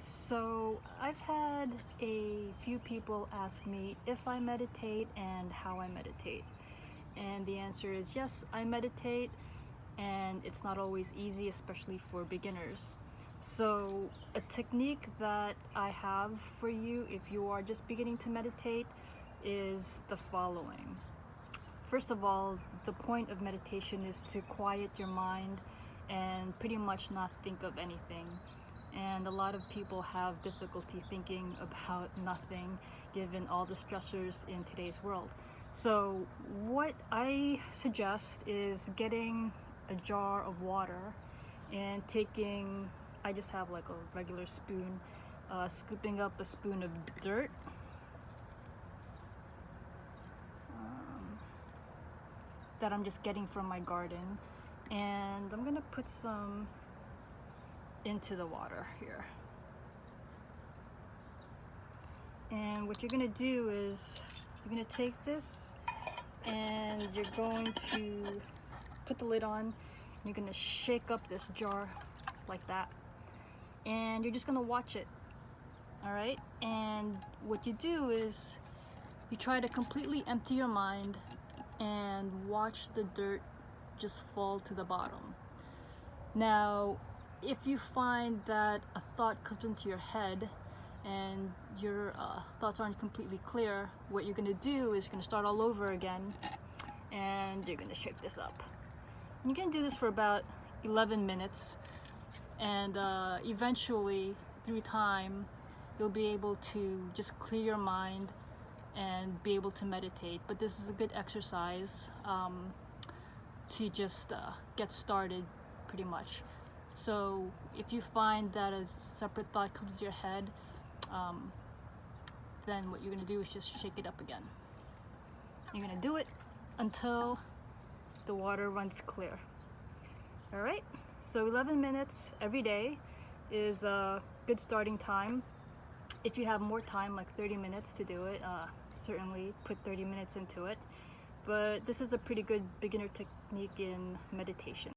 So I've had a few people ask me if I meditate and how I meditate. And the answer is yes, I meditate, and it's not always easy, especially for beginners. So a technique that I have for you if you are just beginning to meditate is the following. First of all, the point of meditation is to quiet your mind and pretty much not think of anything. And a lot of people have difficulty thinking about nothing given all the stressors in today's world. So what I suggest is getting a jar of water and taking, I just have like a regular spoon, scooping up a spoon of dirt, that I'm just getting from my garden, and I'm gonna put some into the water here. And what you're gonna do is you're gonna take this and you're going to put the lid on. You're gonna shake up this jar like that, and you're just gonna watch it. All right, and what you do is you try to completely empty your mind and watch the dirt just fall to the bottom. Now, if you find that a thought comes into your head and your thoughts aren't completely clear, what you're gonna do is you're gonna start all over again, and you're gonna shake this up. And you're gonna do this for about 11 minutes, and eventually, through time, you'll be able to just clear your mind and be able to meditate. But this is a good exercise to just get started, pretty much. So if you find that a separate thought comes to your head, then what you're going to do is just shake it up again. You're going to do it until the water runs clear. All right, so 11 minutes every day is a good starting time. If you have more time, like 30 minutes to do it, certainly put 30 minutes into it. But this is a pretty good beginner technique in meditation.